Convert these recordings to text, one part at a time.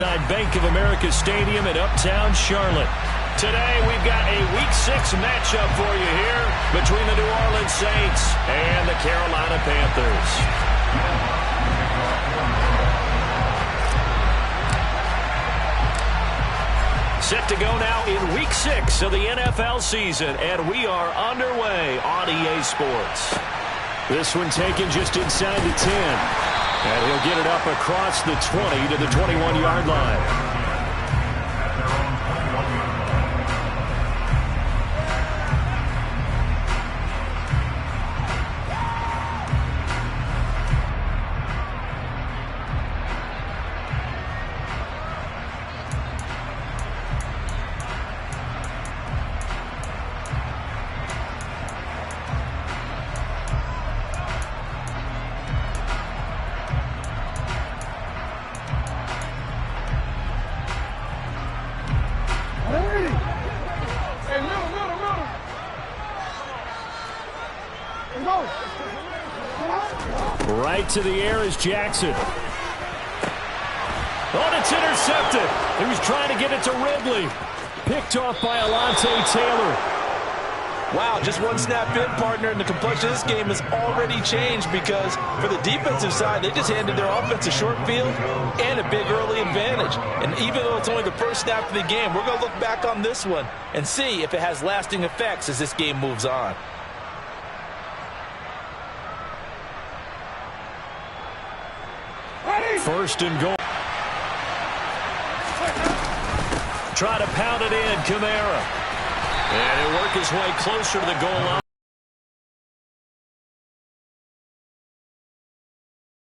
Bank of America Stadium in Uptown Charlotte. Today we've got a Week 6 matchup for you here between the New Orleans Saints and the Carolina Panthers. Set to go now in Week 6 of the NFL season, and we are underway on EA Sports. This one taken just inside the 10. And he'll get it up across the 20 to the 21-yard line. Right to the air is Jackson. Oh, and it's intercepted. He was trying to get it to Ridley. Picked off by Alontae Taylor. Wow, just one snap in, partner, and the complexion of this game has already changed because for the defensive side, they just handed their offense a short field and a big early advantage. And even though it's only the first snap of the game, we're going to look back on this one and see if it has lasting effects as this game moves on. First and goal. Try to pound it in, Kamara. And he'll work his way closer to the goal line.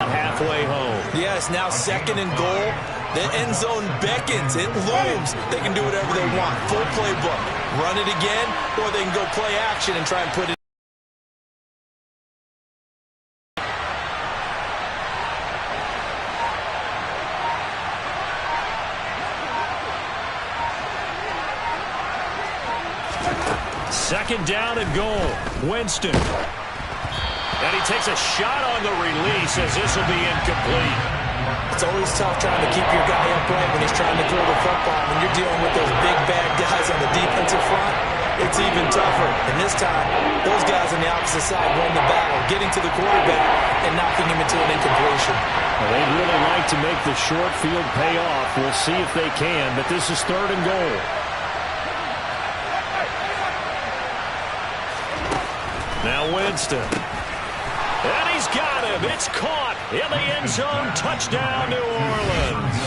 Halfway home. Yes, now second and goal. The end zone beckons. It looms. They can do whatever they want. Full playbook. Run it again, or they can go play action and try and put it. Second down and goal. Winston. And he takes a shot on the release as this will be incomplete. It's always tough trying to keep your guy upright when he's trying to throw the football. When you're dealing with those big, bad guys on the defensive front, it's even tougher. And this time, those guys on the opposite side won the battle, getting to the quarterback and knocking him into an incompletion. Well, they'd really like to make the short field pay off. We'll see if they can, but this is third and goal. Now Winston. And he's got him. It's caught in the end zone. Touchdown, New Orleans.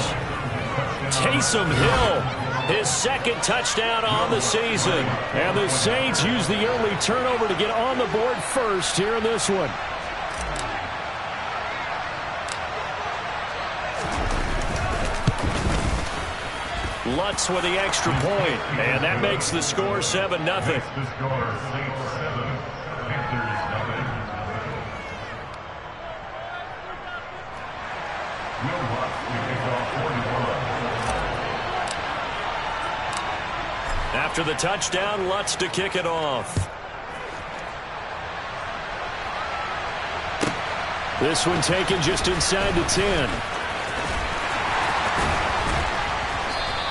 Taysom Hill, his second touchdown on the season. And the Saints use the early turnover to get on the board first here in this one. Lutz with the extra point. And that makes the score 7-0. After the touchdown, Lutz to kick it off. This one taken just inside the 10.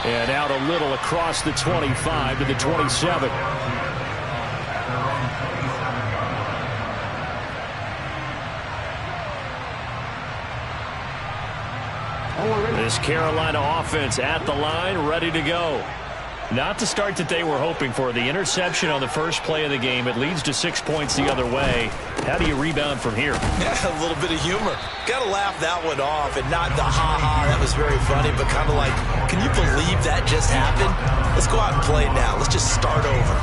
And out a little across the 25 to the 27. This Carolina offense at the line, ready to go. Not the start that they were hoping for. The interception on the first play of the game. It leads to 6 points the other way. How do you rebound from here? Yeah, a little bit of humor. Got to laugh that one off and not the ha-ha. That was very funny, but kind of like, can you believe that just happened? Let's go out and play now. Let's just start over.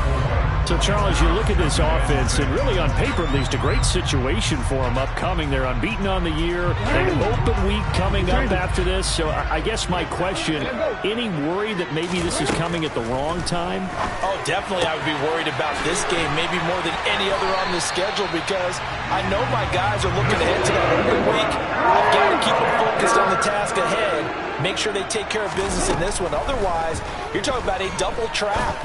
So, Charles, you look at this offense, and really on paper, at least, a great situation for them upcoming. They're unbeaten on the year. They have an open week coming up after this. So I guess my question, any worry that maybe this is coming at the wrong time? Oh, definitely I would be worried about this game, maybe more than any other on the schedule, because I know my guys are looking ahead to that open week. I've got to keep them focused on the task ahead, make sure they take care of business in this one. Otherwise, you're talking about a double trap.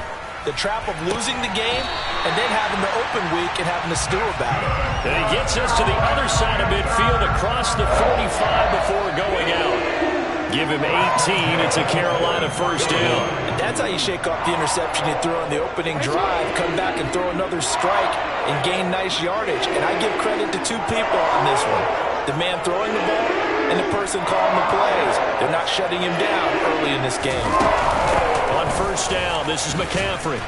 The trap of losing the game and then having the open week and having to stew about it. And he gets us to the other side of midfield across the 45 before going out. give him 18. It's a Carolina first down. And that's how you shake off the interception you threw on the opening drive, come back and throw another strike and gain nice yardage. And I give credit to two people on this one. The man throwing the ball and the person calling the plays. They're not shutting him down early in this game. On first down, this is McCaffrey.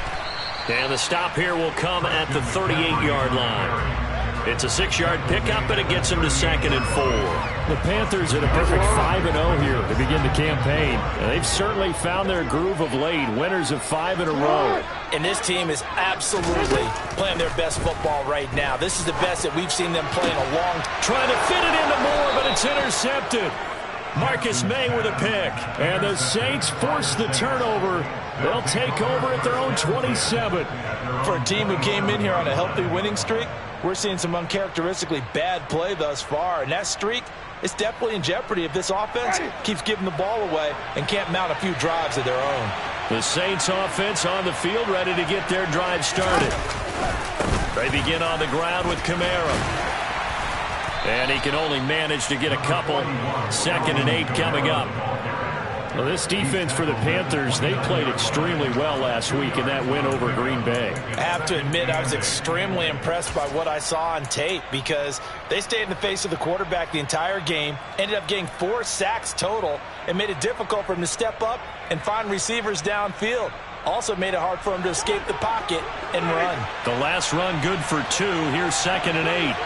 And the stop here will come at the 38-yard line. It's a 6-yard pickup, and it gets him to 2nd and 4. The Panthers at a perfect 5-0 here to begin the campaign. And they've certainly found their groove of late. Winners of 5 in a row. And this team is absolutely playing their best football right now. This is the best that we've seen them play in a long time. Trying to fit it into Moore, but it's intercepted. Marcus May with a pick. And the Saints force the turnover. They'll take over at their own 27. For a team who came in here on a healthy winning streak, we're seeing some uncharacteristically bad play thus far. And that streak is definitely in jeopardy if this offense keeps giving the ball away and can't mount a few drives of their own. The Saints offense on the field, ready to get their drive started. They begin on the ground with Kamara. And he can only manage to get a couple. 2nd and 8 coming up. Well, this defense for the Panthers, they played extremely well last week in that win over Green Bay. I have to admit, I was extremely impressed by what I saw on tape because they stayed in the face of the quarterback the entire game, ended up getting 4 sacks total, and made it difficult for him to step up and find receivers downfield. Also made it hard for him to escape the pocket and run. The last run good for 2. Here's 2nd and 8.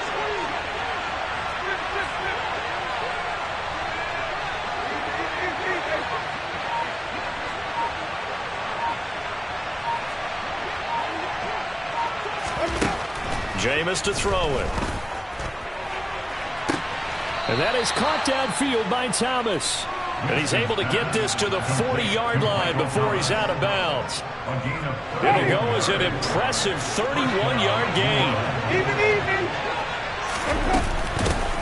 Jameis to throw it. And that is caught downfield by Thomas. And he's able to get this to the 40-yard line before he's out of bounds. It'll go as an impressive 31-yard gain.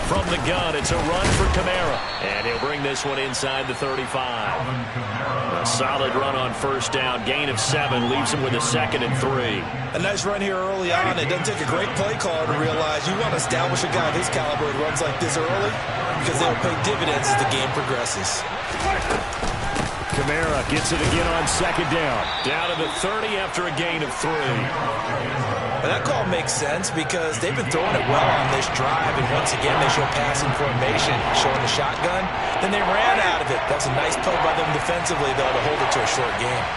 From the gun, it's a run for Kamara. And he'll bring this one inside the 35. A solid run on first down. Gain of 7 leaves him with a 2nd and 3. A nice run here early on. It doesn't take a great play caller to realize you want to establish a guy of his caliber who runs like this early because they'll pay dividends as the game progresses. Kamara gets it again on 2nd down. Down to the 30 after a gain of 3. And that call makes sense because they've been throwing it well on this drive, and once again they show passing formation, showing the shotgun. Then they ran out of it. That's a nice play by them defensively, though, to hold it to a short game.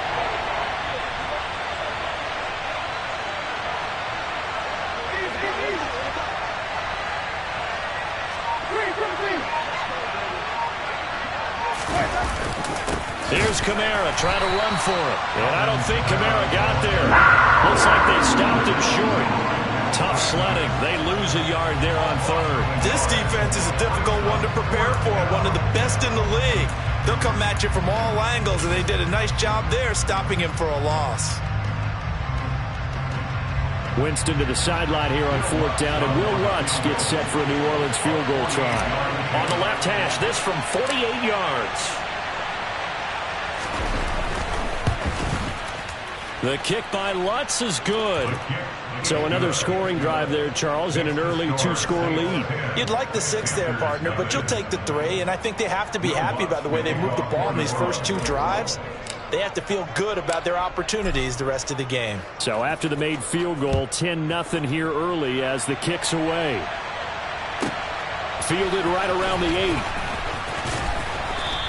Here's Kamara trying to run for it. And I don't think Kamara got there. Looks like they stopped him short. Tough sledding. They lose a yard there on 3rd. This defense is a difficult one to prepare for. One of the best in the league. They'll come at you from all angles, and they did a nice job there stopping him for a loss. Winston to the sideline here on 4th down, and Will Lutz gets set for a New Orleans field goal try. On the left hash, this from 48 yards. The kick by Lutz is good. So another scoring drive there, Charles, and an early 2-score lead. You'd like the 6 there, partner, but you'll take the 3, and I think they have to be happy by the way they moved the ball in these first 2 drives. They have to feel good about their opportunities the rest of the game. So after the made field goal, 10-0 here early as the kick's away. Fielded right around the 8.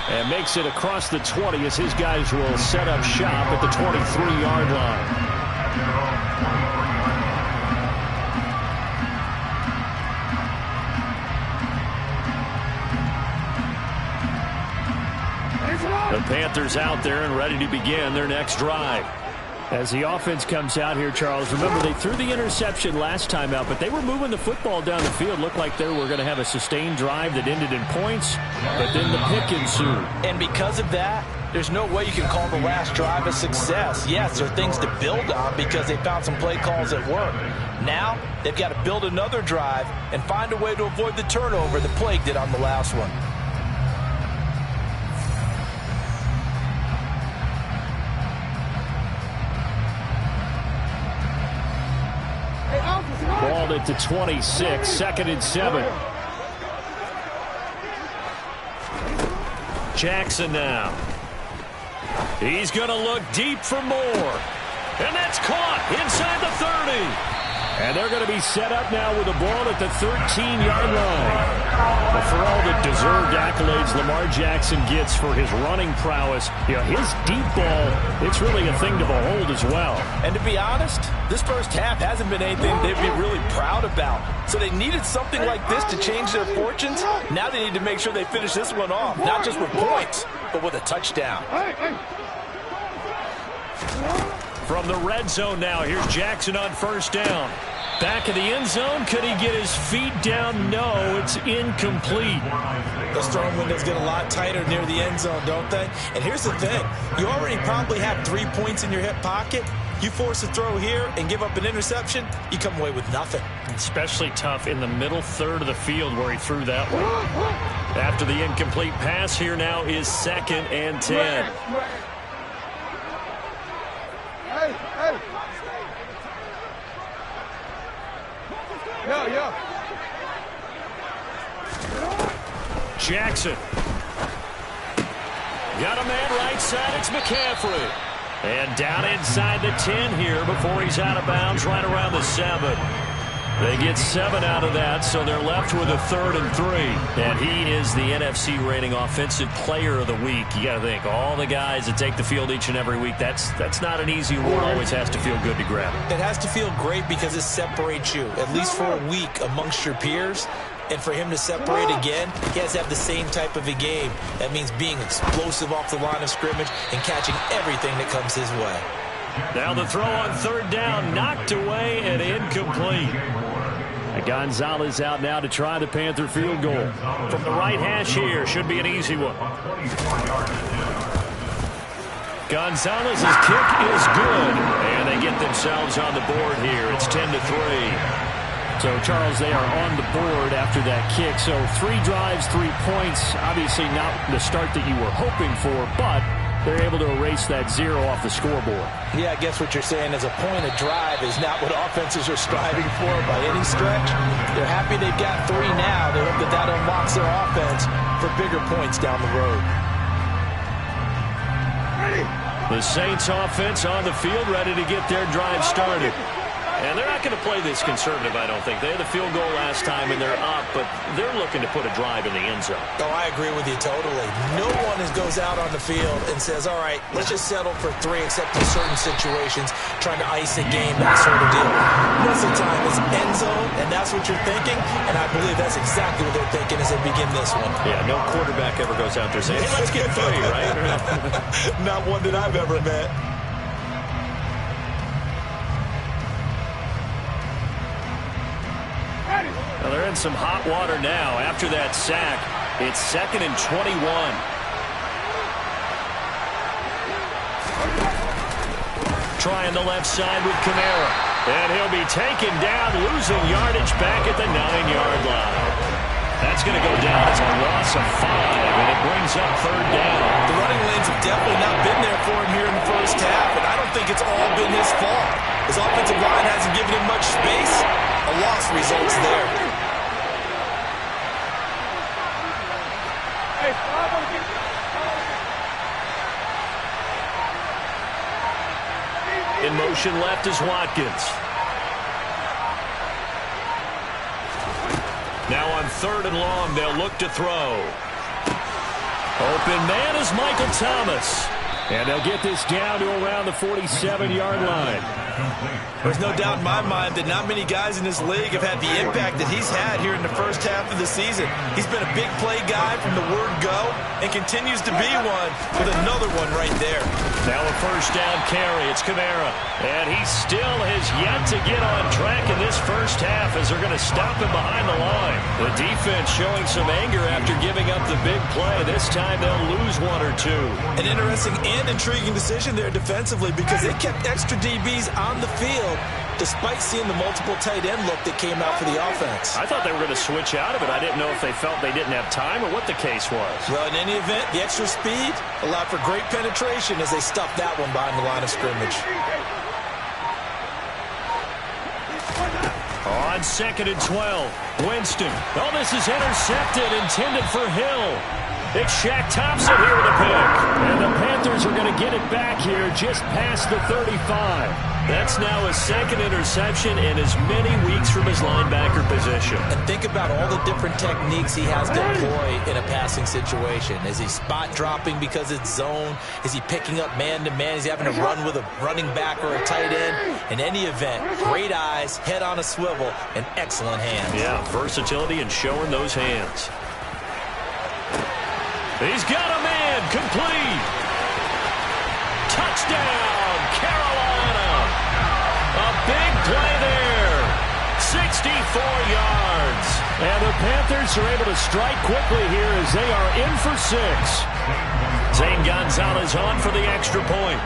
And makes it across the 20 as his guys will set up shop at the 23-yard line. The Panthers out there and ready to begin their next drive. As the offense comes out here, Charles, remember they threw the interception last time out, but they were moving the football down the field. Looked like they were going to have a sustained drive that ended in points, but then the pick ensued. And because of that, there's no way you can call the last drive a success. Yes, there are things to build on because they found some play calls at work. Now, they've got to build another drive and find a way to avoid the turnover that plagued it on the last one. Balled it to 26, 2nd and 7. Jackson now. He's going to look deep for more. And that's caught inside the 30. And they're going to be set up now with a ball at the 13-yard line. But for all the deserved accolades Lamar Jackson gets for his running prowess, you know, his deep ball, it's really a thing to behold as well. And to be honest, this first half hasn't been anything they'd be really proud about. So they needed something like this to change their fortunes. Now they need to make sure they finish this one off, not just with points, but with a touchdown. From the red zone now, here's Jackson on first down. Back of the end zone, could he get his feet down? No, it's incomplete. Those throwing windows get a lot tighter near the end zone, don't they? And here's the thing. You already probably have 3 points in your hip pocket. You force a throw here and give up an interception, you come away with nothing. Especially tough in the middle third of the field where he threw that one. After the incomplete pass, here now is 2nd and 10. Jackson. Got a man right side. It's McCaffrey. And down inside the 10 here before he's out of bounds right around the 7. They get 7 out of that, so they're left with a 3rd and 3. And he is the NFC rating Offensive Player of the Week. You got to think, all the guys that take the field each and every week, that's not an easy award. Always has to feel good to grab it. It has to feel great because it separates you, at least for a week, amongst your peers. And for him to separate again, he has to have the same type of a game. That means being explosive off the line of scrimmage and catching everything that comes his way. Now the throw on 3rd down, knocked away and incomplete. Gonzalez out now to try the Panther field goal. From the right hash here, should be an easy one. Gonzalez's kick is good, and they get themselves on the board here. It's 10-3. So, Charles, they are on the board after that kick. So 3 drives, 3 points. Obviously not the start that you were hoping for, but they're able to erase that 0 off the scoreboard. Yeah, I guess what you're saying is a point of drive is not what offenses are striving for by any stretch. They're happy they've got 3 now. They hope that unlocks their offense for bigger points down the road. The Saints offense on the field, ready to get their drive started. And they're not going to play this conservative, I don't think. They had the field goal last time, and they're up, but they're looking to put a drive in the end zone. Oh, I agree with you totally. No one goes out on the field and says, all right, let's just settle for 3, except in certain situations, trying to ice a game, that sort of deal. Most of the time, it's end zone, and that's what you're thinking, and I believe that's exactly what they're thinking as they begin this one. Yeah, no quarterback ever goes out there saying, hey, let's get 3, right? Not one that I've ever met. Well, they're in some hot water now. After that sack, it's 2nd and 21. Trying the left side with Kamara. And he'll be taken down, losing yardage back at the 9-yard line. That's going to go down as a loss of 5, and it brings up 3rd down. The running lanes have definitely not been there for him here in the first half, and I don't think it's all been his fault. His offensive line hasn't given him much space. A loss results there. In motion left is Watkins. Now on 3rd and long, they'll look to throw. Open man is Michael Thomas. And they'll get this down to around the 47-yard line. There's no doubt in my mind that not many guys in this league have had the impact that he's had here in the first half of the season. He's been a big play guy from the word go and continues to be one with another one right there. Now a 1st down carry. It's Kamara. And he still has yet to get on track in this first half as they're going to stop him behind the line. The defense showing some anger after giving up the big play. This time they'll lose 1 or 2. An interesting and intriguing decision there defensively because they kept extra DBs on the field despite seeing the multiple tight end look that came out for the offense. I thought they were going to switch out of it. I didn't know if they felt they didn't have time or what the case was. Well, in any event, the extra speed allowed for great penetration as they stuffed that one behind the line of scrimmage. On 2nd and 12, Winston. Oh, this is intercepted, intended for Hill. It's Shaq Thompson here with a pick. And the Panthers are going to get it back here just past the 35. That's now his second interception in as many weeks from his linebacker position. And think about all the different techniques he has to employ in a passing situation. Is he spot dropping because it's zone? Is he picking up man-to-man? Is he having to run with a running back or a tight end? In any event, great eyes, head on a swivel, and excellent hands. Yeah, versatility and showing those hands. He's got a man, complete. Touchdown, Carolina. A big play there. 64 yards. And the Panthers are able to strike quickly here as they are in for 6. Zane Gonzalez on for the extra point.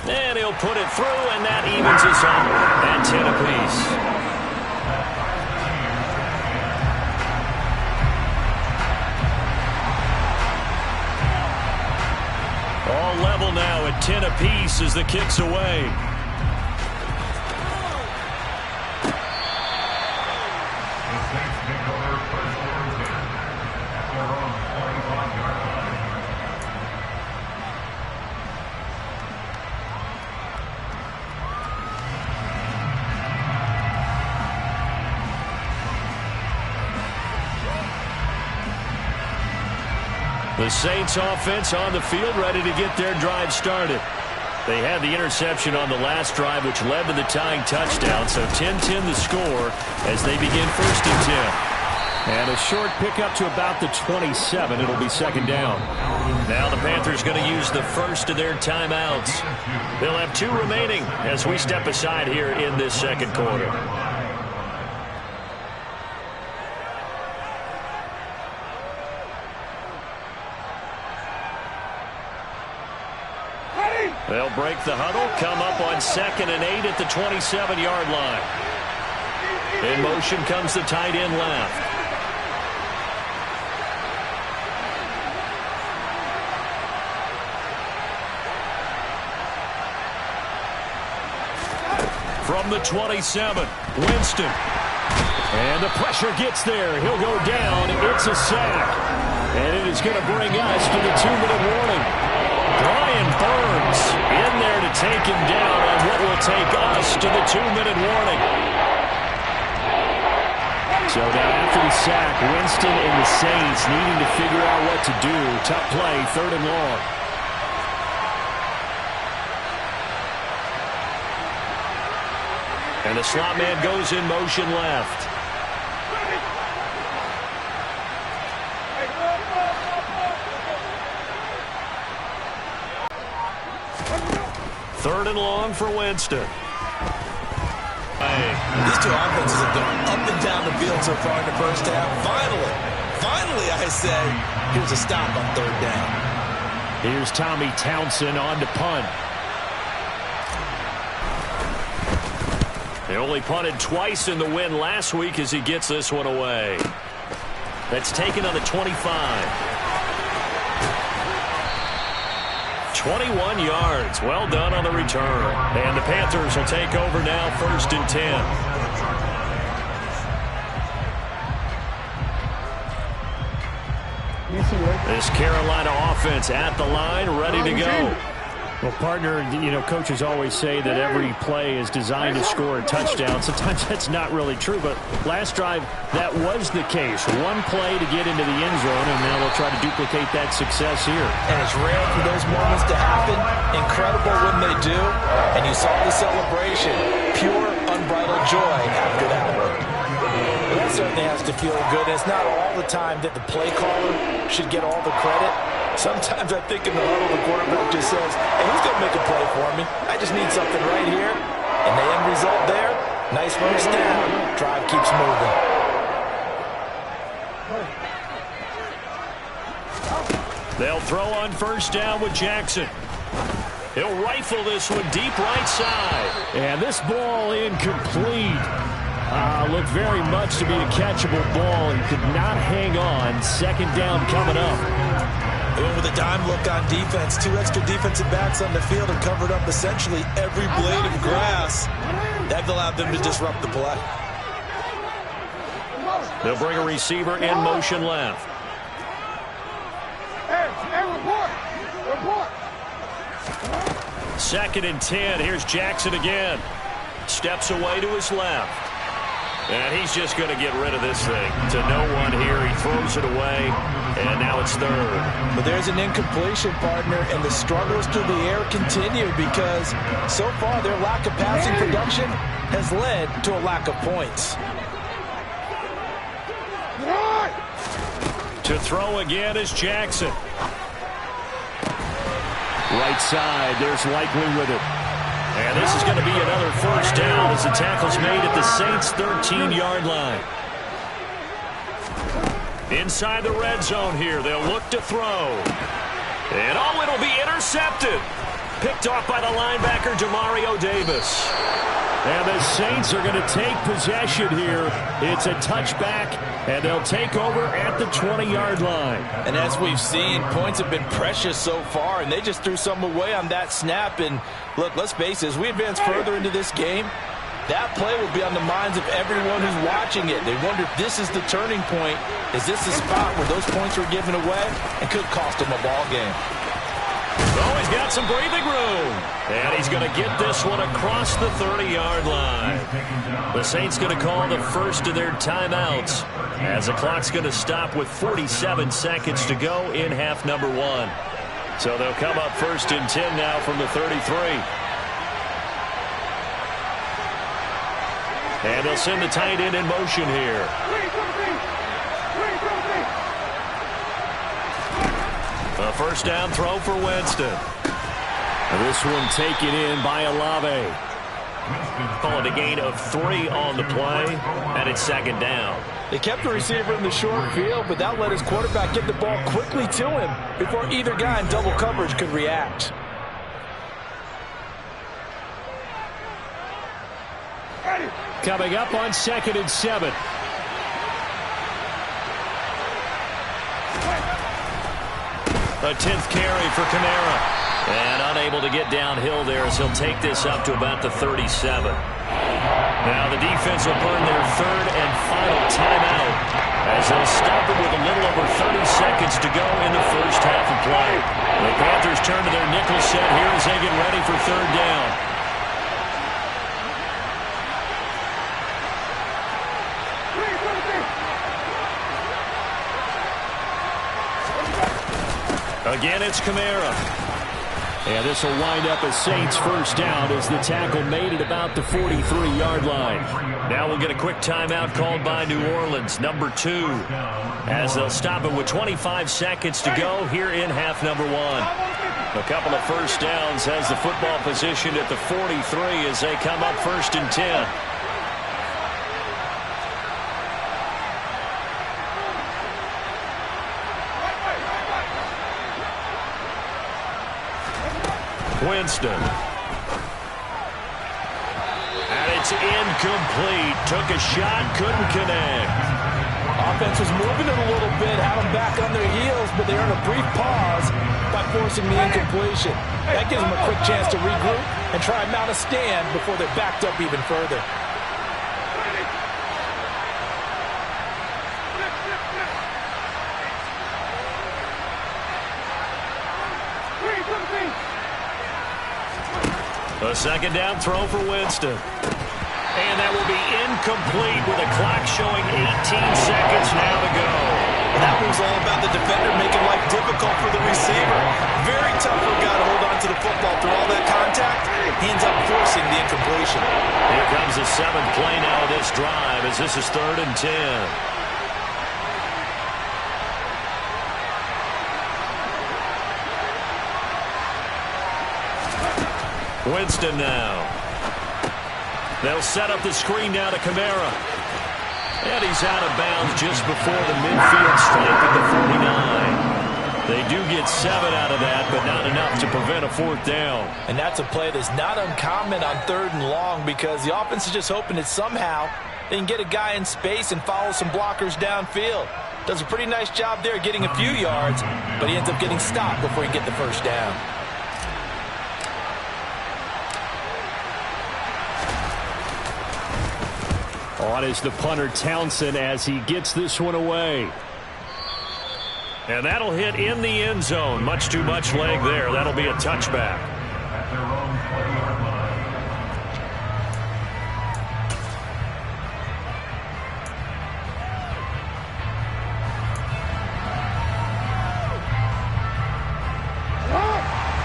And he'll put it through, and that evens us up at 10 apiece. All level now at 10 apiece as the kick's away. The Saints offense on the field, ready to get their drive started. They had the interception on the last drive, which led to the tying touchdown. So 10-10 the score as they begin 1st and 10. And a short pickup to about the 27. It'll be second down. Now the Panthers going to use the first of their timeouts. They'll have 2 remaining as we step aside here in this second quarter. They'll break the huddle, come up on 2nd and 8 at the 27-yard line. In motion comes the tight end left. From the 27, Winston. And the pressure gets there. He'll go down. It's a sack. And it is going to bring us to the 2-minute warning. Brian Burns in there to take him down on what will take us to the 2-minute warning. So now after the sack, Winston and the Saints needing to figure out what to do. Tough play, 3rd and long. And the slot man goes in motion left. Third and long for Winston. These two offenses have gone up and down the field so far in the first half. Finally, I say, here's a stop on 3rd down. Here's Tommy Townsend on to punt. They only punted twice in the win last week as he gets this one away. That's taken on the 25. 21 yards. Well done on the return. And the Panthers will take over now, 1st and 10. This Carolina offense at the line, ready to go. Well, partner, you know, coaches always say that every play is designed to score a touchdown. Sometimes that's not really true, but last drive, that was the case. One play to get into the end zone, and now they'll try to duplicate that success here. And it's rare for those moments to happen. Incredible when they do. And you saw the celebration. Pure, unbridled joy after that one. Well, that certainly has to feel good. And it's not all the time that the play caller should get all the credit. Sometimes I think in the huddle, the quarterback just says, hey, who's going to make a play for me? I just need something right here. And the end result there, nice first down. Drive keeps moving. They'll throw on 1st down with Jackson. He'll rifle this one deep right side. And this ball incomplete. Looked very much to be a catchable ball. He could not hang on. 2nd down coming up. With a dime look on defense, 2 extra defensive backs on the field and covered up essentially every blade of grass. That allowed them to disrupt the play. They'll bring a receiver in motion left. Report. 2nd and 10. Here's Jackson again. Steps away to his left. And he's just going to get rid of this thing. To no one here. He throws it away. And now it's 3rd. But there's an incompletion, partner, and the struggles through the air continue because so far their lack of passing production has led to a lack of points. To throw again is Jackson. Right side, there's Likely with it. And this is going to be another 1st down as the tackle's made at the Saints' 13-yard line. Inside the red zone here, they'll look to throw. And oh, it'll be intercepted. Picked off by the linebacker, Demario Davis. And the Saints are going to take possession here. It's a touchback, and they'll take over at the 20-yard line. And as we've seen, points have been precious so far, and they just threw some away on that snap. And look, let's face it, as we advance further into this game, that play will be on the minds of everyone who's watching it. They wonder if this is the turning point. Is this the spot where those points were given away and could cost them a ball game? Oh, he's got some breathing room. And he's going to get this one across the 30-yard line. The Saints going to call the first of their timeouts as the clock's going to stop with 47 seconds to go in half number 1. So they'll come up 1st and 10 now from the 33. And they'll send the tight end in motion here. A 1st down throw for Winston. This one taken in by Olave. Calling a gain of 3 on the play, and it's 2nd down. They kept the receiver in the short field, but that let his quarterback get the ball quickly to him before either guy in double coverage could react. Coming up on 2nd and 7. A 10th carry for Kamara. And unable to get downhill there as he'll take this up to about the 37. Now the defense will burn their 3rd and final timeout as they'll stop it with a little over 30 seconds to go in the 1st half of play. The Panthers turn to their nickel set here as they get ready for 3rd down. Again, it's Kamara. And this will wind up a Saints 1st down as the tackle made it about the 43-yard line. Now we'll get a quick timeout called by New Orleans, number 2, as they'll stop it with 25 seconds to go here in half number 1. A couple of 1st downs has the football positioned at the 43 as they come up 1st and 10. Winston. And it's incomplete. Took a shot, couldn't connect. Offense was moving it a little bit, had them back on their heels, but they earned a brief pause by forcing the incompletion. That gives them a quick chance to regroup and try and mount a stand before they're backed up even further. A 2nd down throw for Winston. And that will be incomplete with a clock showing 18 seconds now to go. That was all about the defender making life difficult for the receiver. Very tough for a guy to hold on to the football through all that contact. He ends up forcing the incompletion. Here comes the 7th play now of this drive as this is 3rd and 10. Winston now. They'll set up the screen now to Kamara. And he's out of bounds just before the midfield stripe at the 49. They do get 7 out of that, but not enough to prevent a 4th down. And that's a play that's not uncommon on 3rd and long because the offense is just hoping that somehow they can get a guy in space and follow some blockers downfield. Does a pretty nice job there getting a few yards, but he ends up getting stopped before he can get the 1st down. On is the punter Townsend as he gets this one away. And that'll hit in the end zone. Much too much leg there. That'll be a touchback.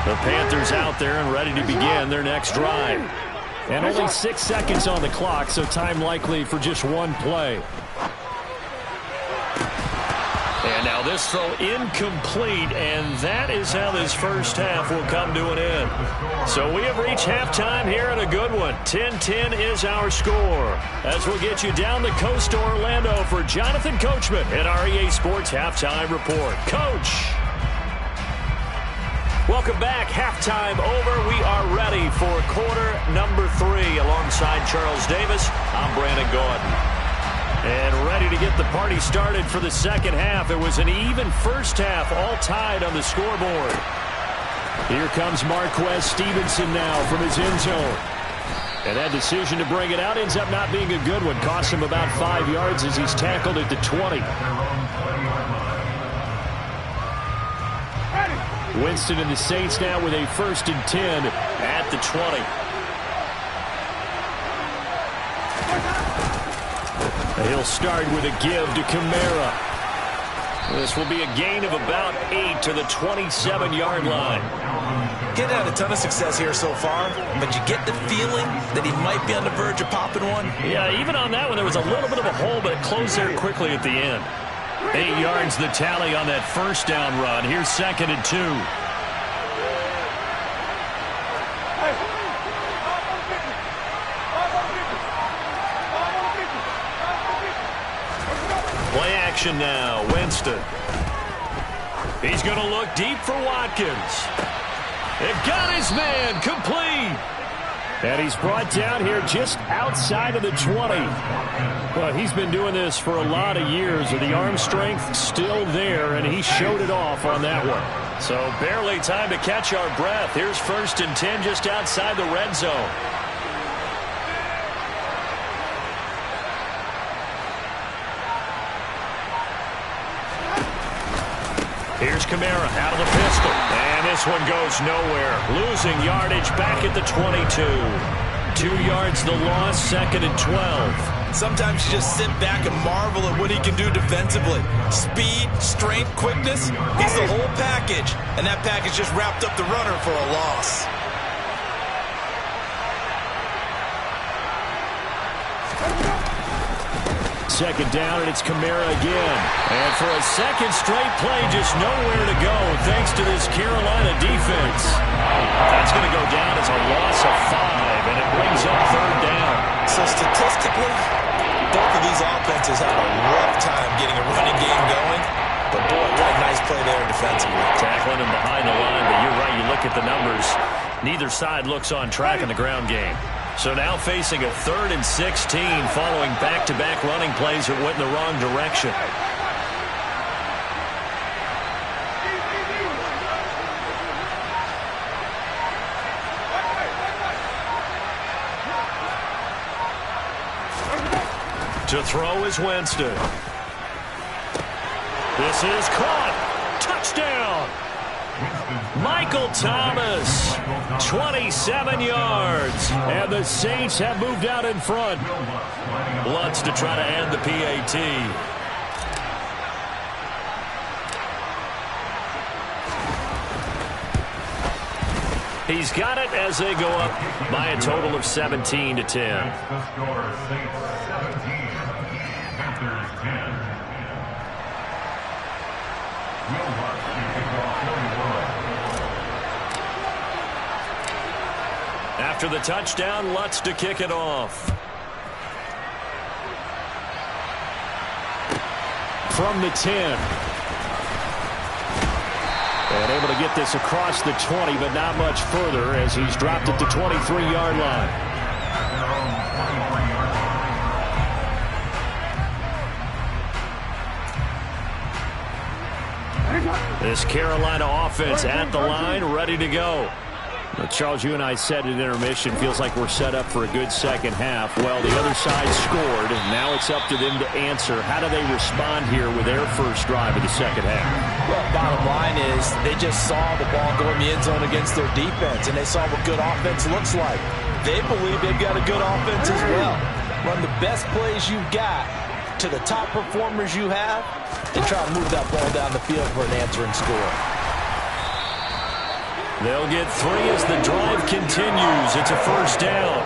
The Panthers out there and ready to begin their next drive. And only 6 seconds on the clock, so time likely for just one play. And now this throw incomplete, and that is how this first half will come to an end. So we have reached halftime here in a good one. 10-10 is our score. As we'll get you down the coast to Orlando for Jonathan Coachman at our EA Sports Halftime Report. Coach! Welcome back. Halftime over. We are ready for quarter number 3. Alongside Charles Davis, I'm Brandon Gordon. And ready to get the party started for the second half. It was an even first half, all tied on the scoreboard. Here comes Marquez Stevenson now from his end zone. And that decision to bring it out ends up not being a good one. Costs him about 5 yards as he's tackled at the 20. Winston and the Saints now with a 1st and 10 at the 20. He'll start with a give to Kamara. This will be a gain of about 8 to the 27-yard line. Getting had a ton of success here so far, but you get the feeling that he might be on the verge of popping one. Yeah, even on that one, there was a little bit of a hole, but it closed there quickly at the end. 8 yards the tally on that first down run. Here's 2nd and 2. Play action now. Winston. He's going to look deep for Watkins. They've got his man complete. And he's brought down here just outside of the 20. Well, he's been doing this for a lot of years, with the arm strength still there, and he showed it off on that one. So barely time to catch our breath. Here's 1st and 10 just outside the red zone. Here's Kamara out of the pistol. And this one goes nowhere. Losing yardage back at the 22. 2 yards the loss, 2nd and 12. Sometimes you just sit back and marvel at what he can do defensively. Speed, strength, quickness. He's the whole package. And that package just wrapped up the runner for a loss. Second down, and it's Kamara again. And for a second straight play, just nowhere to go thanks to this Carolina defense. That's going to go down as a loss of 5, and it brings up 3rd down. So statistically, both of these offenses have a rough time getting a running game going. But boy, what a nice play there defensively. Tackling him behind the line, but you're right, you look at the numbers. Neither side looks on track in the ground game. So now facing a 3rd and 16 following back-to-back running plays that went in the wrong direction. To throw is Winston. This is caught. Touchdown. Michael Thomas, 27 yards. And the Saints have moved out in front. Lutz to try to end the PAT. He's got it as they go up by a total of 17 to 10. After the touchdown, Lutz to kick it off. From the 10. And able to get this across the 20, but not much further as he's dropped at the 23-yard line. This Carolina offense at the line, ready to go. Well, Charles, you and I said at intermission, feels like we're set up for a good second half. Well, the other side scored, and now it's up to them to answer. How do they respond here with their first drive of the second half? Well, bottom line is they just saw the ball go in the end zone against their defense, and they saw what good offense looks like. They believe they've got a good offense as well. Run the best plays you've got to the top performers you have, and try to move that ball down the field for an answering score. They'll get 3 as the drive continues. It's a first down.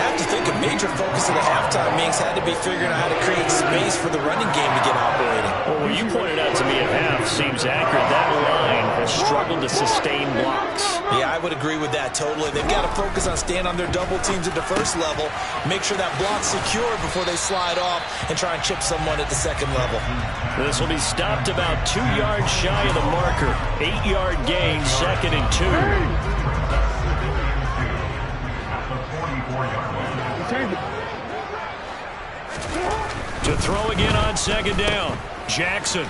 I have to think a major focus of the halftime meetings had to be figuring out how to create space for the running game to get operating. Well, what you pointed out to me at half seems accurate. That line has struggled to sustain blocks. Yeah, I would agree with that totally. They've got to focus on staying on their double teams at the first level, make sure that block's secure before they slide off and try and chip someone at the second level. This will be stopped about 2 yards shy of the marker. 8-yard gain, 2nd and 2. To throw again on 2nd down. Jackson.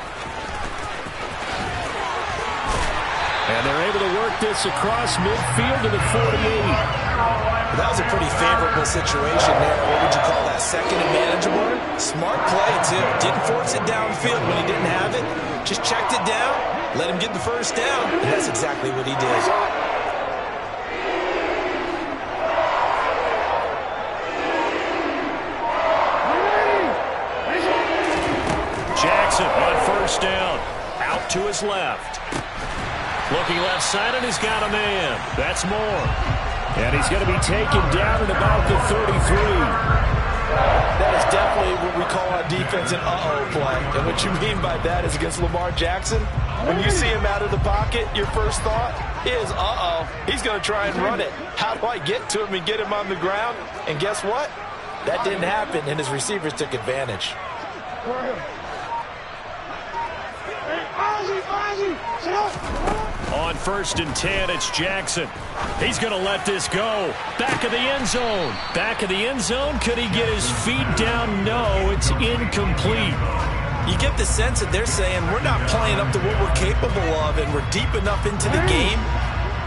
And they're able to work this across midfield to the 48. That was a pretty favorable situation there. What would you call that? 2nd and manageable? Smart play, too. Didn't force it downfield when he didn't have it. Just checked it down, let him get the first down. And that's exactly what he did. Jackson on first down. Out to his left. Looking left side, and he's got a man. That's Moore. And he's going to be taken down at about the 33. That is definitely what we call on defense an uh-oh play. And what you mean by that is against Lamar Jackson, when you see him out of the pocket, your first thought is, uh-oh, he's going to try and run it. How do I get to him and get him on the ground? And guess what? That didn't happen, and his receivers took advantage. On 1st and 10, it's Jackson. He's going to let this go. Back of the end zone. Back of the end zone. Could he get his feet down? No, it's incomplete. You get the sense that they're saying we're not playing up to what we're capable of, and we're deep enough into the game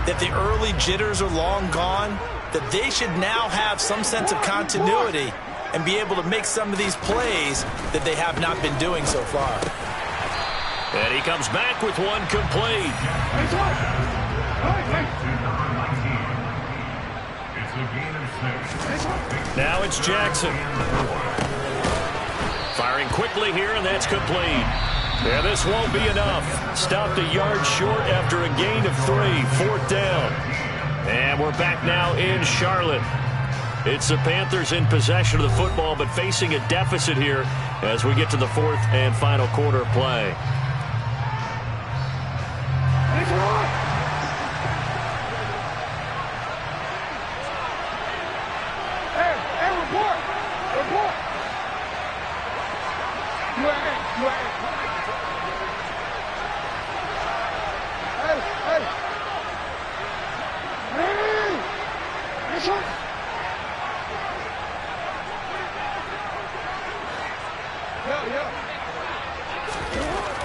that the early jitters are long gone, that they should now have some sense of continuity and be able to make some of these plays that they have not been doing so far. And he comes back with one complete. Now it's Jackson. Firing quickly here, and that's complete. Yeah, this won't be enough. Stopped a yard short after a gain of 3. 4th down. And we're back now in Charlotte. It's the Panthers in possession of the football, but facing a deficit here as we get to the 4th and final quarter of play.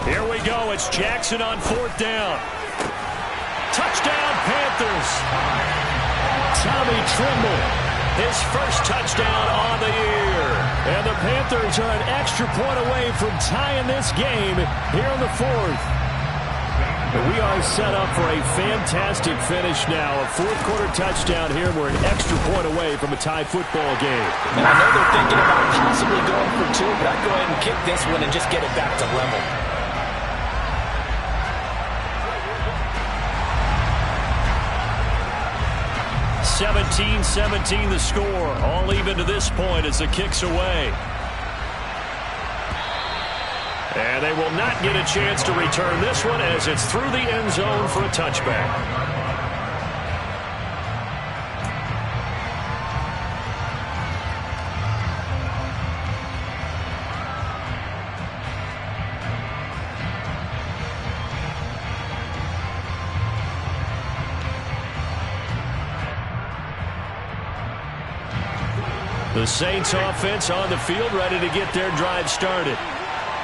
Here we go. It's Jackson on 4th down. Touchdown, Panthers. Tommy Tremble, his first touchdown on the year. And the Panthers are an extra point away from tying this game here in the 4th. We are set up for a fantastic finish now. A 4th quarter touchdown here. We're an extra point away from a tied football game. And I know they're thinking about possibly going for 2, but I'd go ahead and kick this one and just get it back to level. 17-17 the score. All even to this point as the kick's away. And they will not get a chance to return this one as it's through the end zone for a touchback. The Saints offense on the field, ready to get their drive started.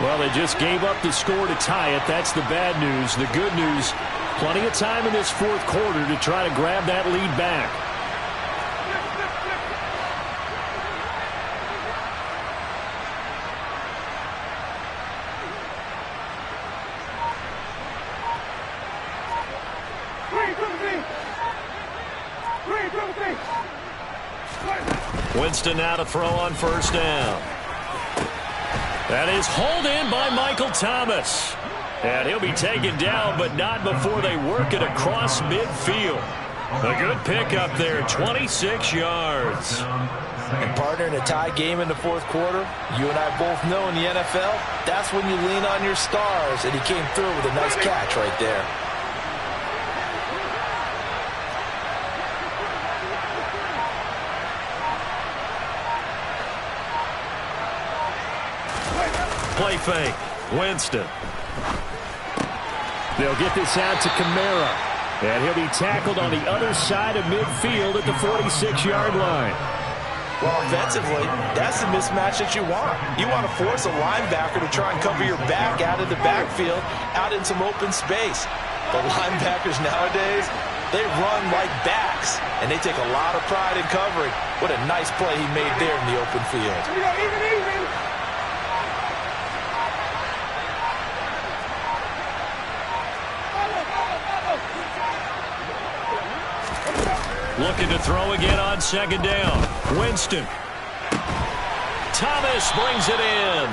Well, they just gave up the score to tie it. That's the bad news. The good news, Plenty of time in this fourth quarter to try to grab that lead back. Winston now to throw on first down. That is hauled in by Michael Thomas. And he'll be taken down, but not before they work it across midfield. A good pickup there, 26 yards. And partner, in a tie game in the fourth quarter, you and I both know in the NFL, that's when you lean on your stars, and he came through with a nice catch right there. Play fake. Winston. They'll get this out to Kamara. And he'll be tackled on the other side of midfield at the 46-yard line. Well, offensively, that's the mismatch that you want. You want to force a linebacker to try and cover your back out of the backfield, out in some open space. The linebackers nowadays, they run like backs, and they take a lot of pride in covering. What a nice play he made there in the open field. Looking to throw again on second down. Winston. Thomas brings it in.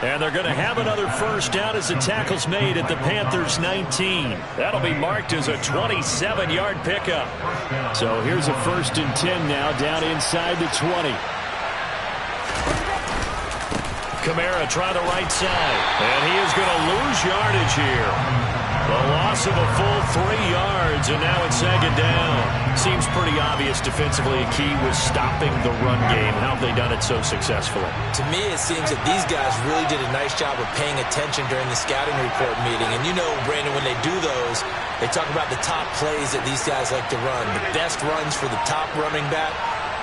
And they're going to have another first down as the tackle's made at the Panthers' 19. That'll be marked as a 27-yard pickup. So here's a 1st and 10 now down inside the 20. Kamara try the right side. And he is going to lose yardage here. The loss of a full 3 yards, and now it's second down. Seems pretty obvious defensively a key was stopping the run game. How have they done it so successfully? To me, it seems that these guys really did a nice job of paying attention during the scouting report meeting. And you know, Brandon, when they do those, they talk about the top plays that these guys like to run. The best runs for the top running back,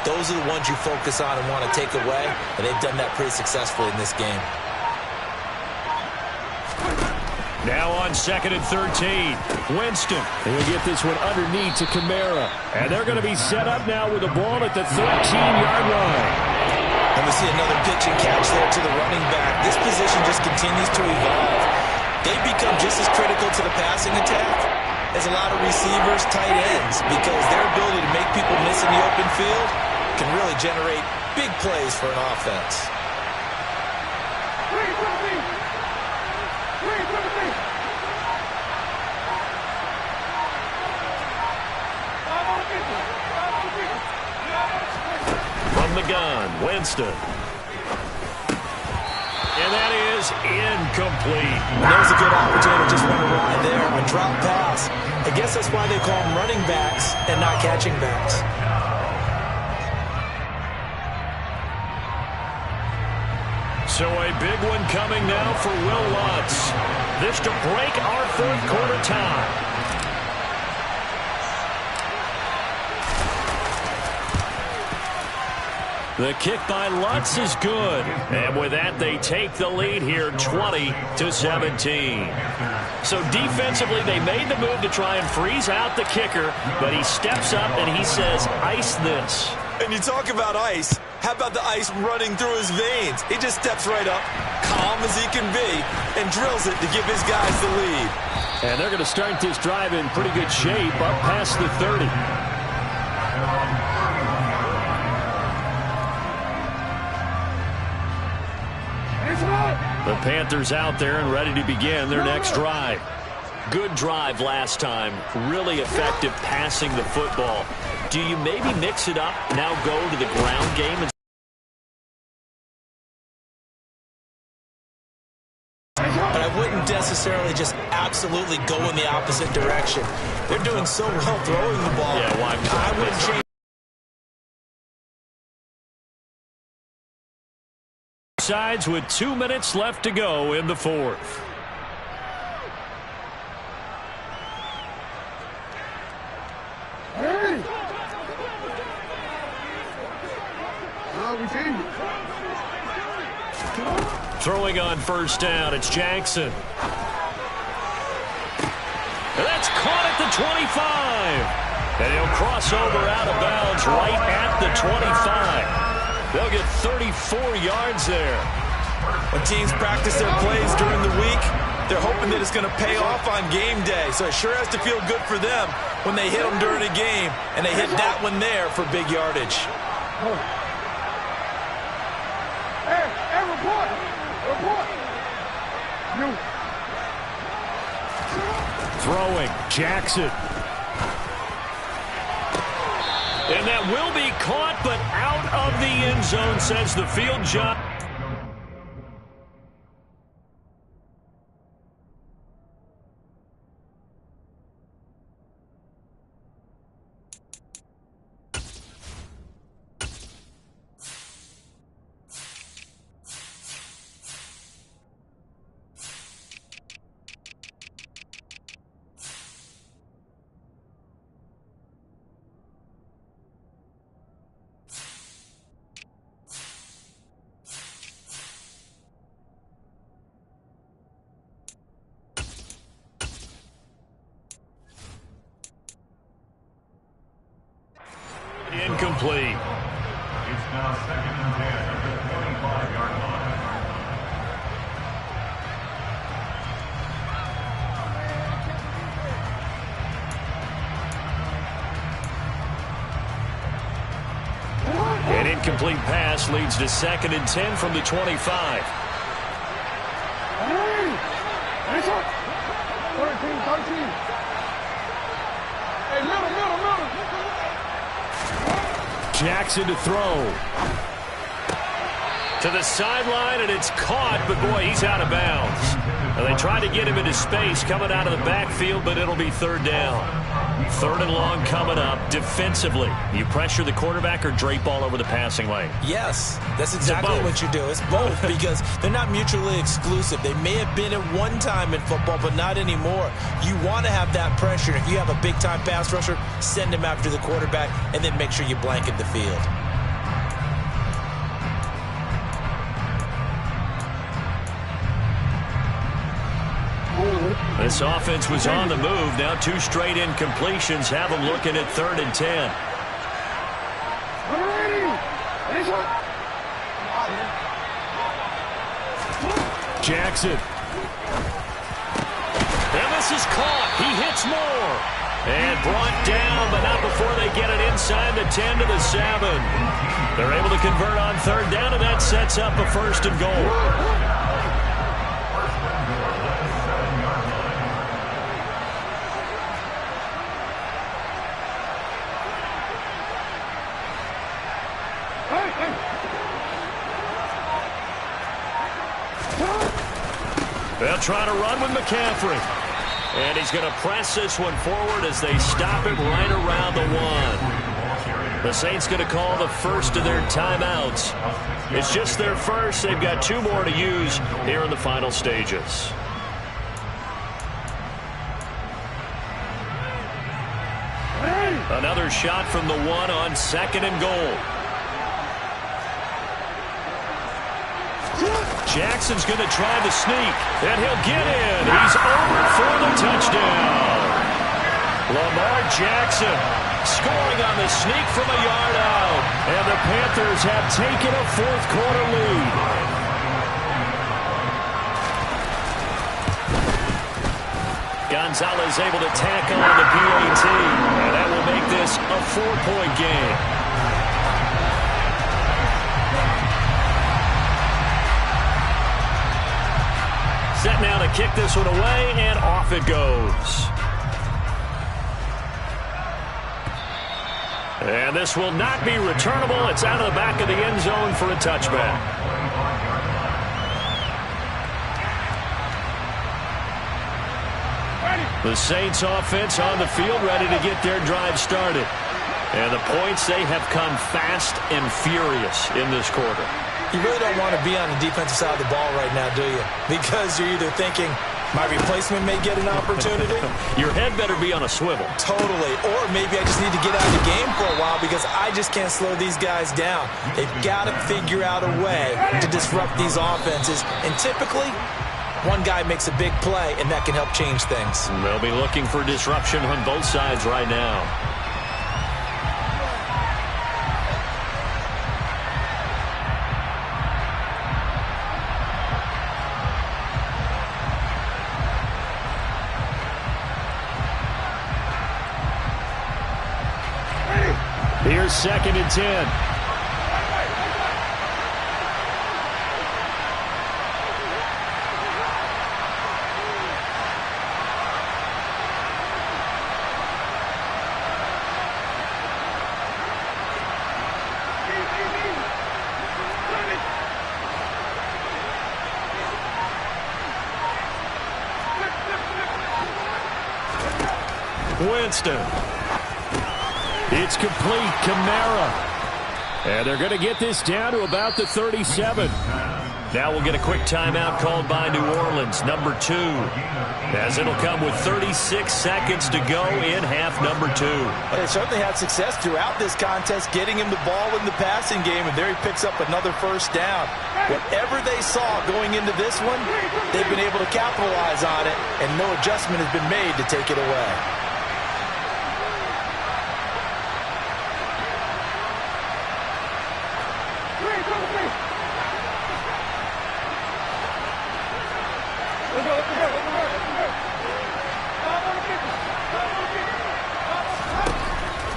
those are the ones you focus on and want to take away. And they've done that pretty successfully in this game. Now on 2nd and 13. Winston. He'll get this one underneath to Kamara. And they're going to be set up now with the ball at the 13-yard line. And we see another pitch and catch there to the running back. This position just continues to evolve. They become just as critical to the passing attack as a lot of receivers, tight ends, because their ability to make people miss in the open field can really generate big plays for an offense. From the gun, Winston. And that is incomplete. And there's a good opportunity to just run a ride there. A drop pass. I guess that's why they call them running backs and not catching backs. So a big one coming now for Will Lutz. This to break our fourth quarter tie. The kick by Lutz is good. And with that, they take the lead here 20-17. So defensively, they made the move to try and freeze out the kicker, but he steps up and he says, ice this. And you talk about ice. How about the ice running through his veins? He just steps right up, calm as he can be, and drills it to give his guys the lead. And they're going to start this drive in pretty good shape up past the 30. The Panthers out there and ready to begin their next drive. Good drive last time. Really effective passing the football. Do you maybe mix it up, now go to the ground game? But I wouldn't necessarily just absolutely go in the opposite direction. They're doing so well throwing the ball. Yeah, why not? I wouldn't change. Sides with 2 minutes left to go in the fourth. Throwing on first down, it's Jackson. And that It's caught at the 25. And he'll cross over out of bounds right at the 25. They'll get 34 yards there. When teams practice their plays during the week, they're hoping that it's going to pay off on game day. So it sure has to feel good for them when they hit them during a game, and they hit that one there for big yardage. Hey, report! Report! You. Throwing, Jackson. And that will be caught, but out of the end zone, says the field judge. Incomplete. It's now 2nd and 10 at the 25-yard line. An incomplete pass leads to 2nd and 10 from the 25. Hey! Hands up! 13. Hey, middle. Jackson to throw. To the sideline, and it's caught, but boy, he's out of bounds. Now, they tried to get him into space coming out of the backfield, but it'll be 3rd down. 3rd and long coming up. Defensively, you pressure the quarterback or drape all over the passing lane? Yes, that's exactly what you do. It's both because they're not mutually exclusive. They may have been at one time in football, but not anymore. You want to have that pressure. If you have a big-time pass rusher, send him after the quarterback, and then make sure you blanket the field. This offense was on the move. Now 2 straight incompletions have them looking at 3rd and 10. Jackson. And this is caught. He hits more. And brought down, but not before they get it inside the 10 to the 7. They're able to convert on 3rd down, and that sets up a 1st and goal. They'll try to run with McCaffrey. And he's going to press this one forward as they stop him right around the 1. The Saints going to call the first of their timeouts. It's just their first. They've got 2 more to use here in the final stages. Another shot from the 1 on 2nd and goal. Jackson's going to try the sneak, and he'll get in. He's over for the touchdown. Lamar Jackson scoring on the sneak from a yard out, and the Panthers have taken a 4th quarter lead. Gonzalez able to tack on the PAT, and that will make this a 4-point game. Set now to kick this one away, and off it goes. And this will not be returnable. It's out of the back of the end zone for a touchback. The Saints offense on the field ready to get their drive started. And the points, they have come fast and furious in this quarter. You really don't want to be on the defensive side of the ball right now, do you? Because you're either thinking, my replacement may get an opportunity. Your head better be on a swivel. Totally. Or maybe I just need to get out of the game for a while because I just can't slow these guys down. They've got to figure out a way to disrupt these offenses. And typically, One guy makes a big play, and that can help change things. They'll be looking for disruption on both sides right now. Here's 2nd and 10. Winston. It's complete. Kamara. And they're going to get this down to about the 37. Now we'll get a quick timeout called by New Orleans, number 2, as it'll come with 36 seconds to go in half number 2. They certainly had success throughout this contest, getting him the ball in the passing game, and there he picks up another first down. Whatever they saw going into this one, they've been able to capitalize on it, and no adjustment has been made to take it away.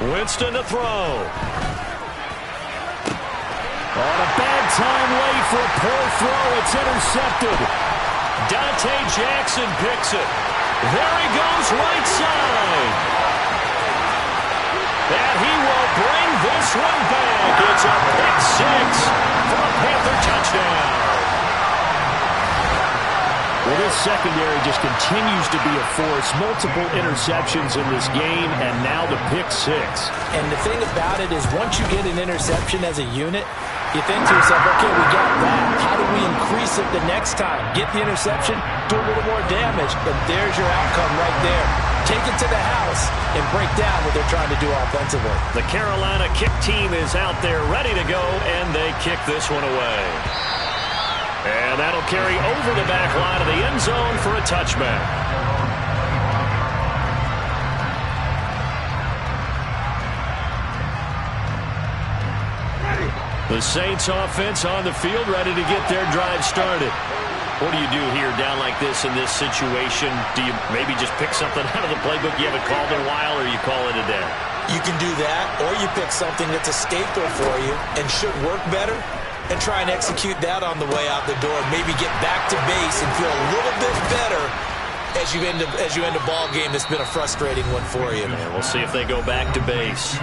Winston to throw. On a bad time late for a poor throw. It's intercepted. Dante Jackson picks it. There he goes right side. And he will bring this one back. It's a pick 6 for a Panther touchdown. Well, this secondary just continues to be a force. Multiple interceptions in this game, and now the pick 6. And the thing about it is once you get an interception as a unit, you think to yourself, okay, we got that. How do we increase it the next time? Get the interception, do a little more damage, and there's your outcome right there. Take it to the house and break down what they're trying to do offensively. The Carolina kick team is out there ready to go, and they kick this one away. And that'll carry over the back line of the end zone for a touchback. The Saints offense on the field, ready to get their drive started. What do you do here down like this in this situation? Do you maybe just pick something out of the playbook you haven't called in a while, or you call it a day? You can do that, or you pick something that's a staple for you and should work better, and try and execute that on the way out the door. Maybe get back to base and feel a little bit better as you end a ball game that's been a frustrating one for you. And we'll see if they go back to base.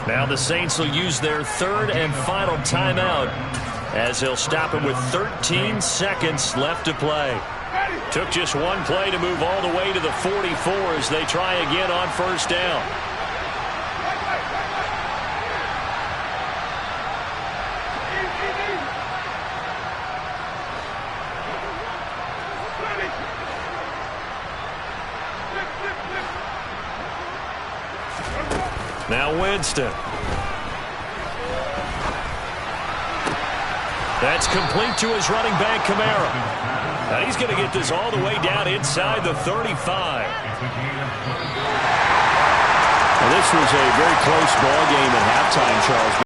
Now the Saints will use their 3rd and final timeout as they'll stop it with 13 seconds left to play. Took just one play to move all the way to the 44 as they try again on first down. Now Winston. That's complete to his running back, Kamara. Now he's going to get this all the way down inside the 35. Well, this was a very close ball game at halftime, Charles.